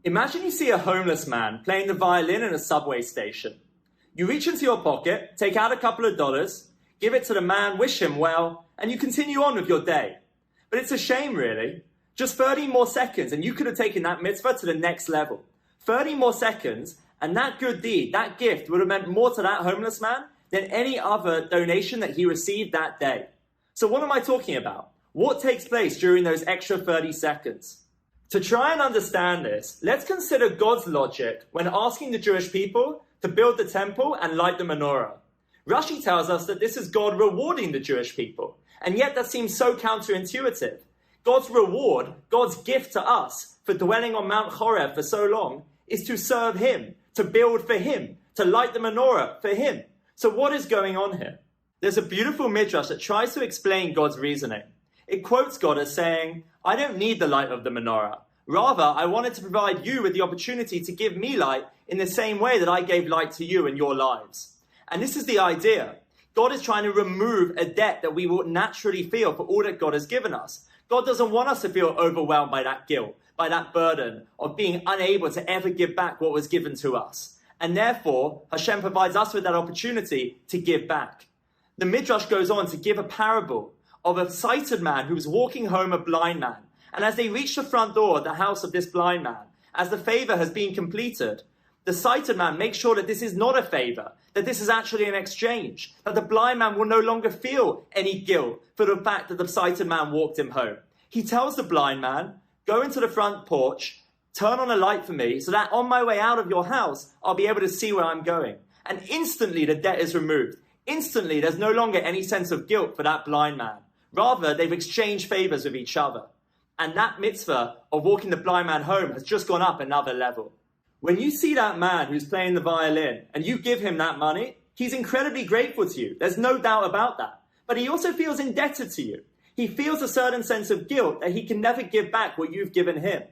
Imagine you see a homeless man playing the violin in a subway station. You reach into your pocket, take out a couple of dollars, give it to the man, wish him well, and you continue on with your day. But it's a shame, really. Just 30 more seconds and you could have taken that mitzvah to the next level. 30 more seconds and that good deed, that gift would have meant more to that homeless man than any other donation that he received that day. So what am I talking about? What takes place during those extra 30 seconds? To try and understand this, let's consider God's logic when asking the Jewish people to build the temple and light the menorah. Rashi tells us that this is God rewarding the Jewish people, and yet that seems so counterintuitive. God's reward, God's gift to us for dwelling on Mount Horeb for so long, is to serve him, to build for him, to light the menorah for him. So what is going on here? There's a beautiful midrash that tries to explain God's reasoning. It quotes God as saying, I don't need the light of the menorah. Rather, I wanted to provide you with the opportunity to give me light in the same way that I gave light to you in your lives. And this is the idea. God is trying to remove a debt that we will naturally feel for all that God has given us. God doesn't want us to feel overwhelmed by that guilt, by that burden of being unable to ever give back what was given to us. And therefore, Hashem provides us with that opportunity to give back. The Midrash goes on to give a parable of a sighted man who was walking home a blind man. And as they reach the front door of the house of this blind man, as the favor has been completed, the sighted man makes sure that this is not a favor, that this is actually an exchange, that the blind man will no longer feel any guilt for the fact that the sighted man walked him home. He tells the blind man, go into the front porch, turn on a light for me, so that on my way out of your house, I'll be able to see where I'm going. And instantly the debt is removed. Instantly there's no longer any sense of guilt for that blind man. Rather, they've exchanged favors with each other. And that mitzvah of walking the blind man home has just gone up another level. When you see that man who's playing the violin and you give him that money, he's incredibly grateful to you. There's no doubt about that. But he also feels indebted to you. He feels a certain sense of guilt that he can never give back what you've given him.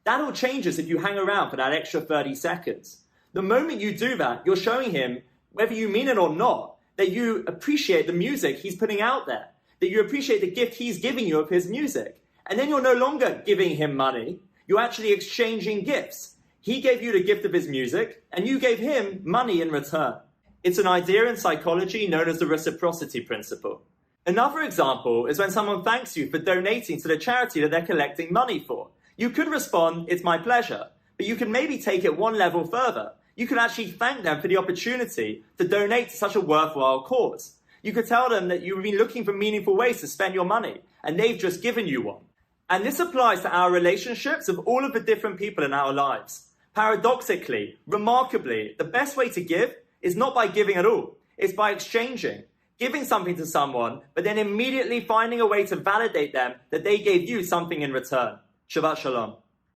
That all changes if you hang around for that extra 30 seconds. The moment you do that, you're showing him, whether you mean it or not, that you appreciate the music he's putting out there, that you appreciate the gift he's giving you of his music. And then you're no longer giving him money, you're actually exchanging gifts. He gave you the gift of his music, and you gave him money in return. It's an idea in psychology known as the Reciprocity Principle. Another example is when someone thanks you for donating to the charity that they're collecting money for. You could respond, it's my pleasure, but you can maybe take it one level further. You could actually thank them for the opportunity to donate to such a worthwhile cause. You could tell them that you've been looking for meaningful ways to spend your money, and they've just given you one. And this applies to our relationships with all of the different people in our lives. Paradoxically, remarkably, the best way to give is not by giving at all. It's by exchanging, giving something to someone, but then immediately finding a way to validate them that they gave you something in return. Shabbat Shalom.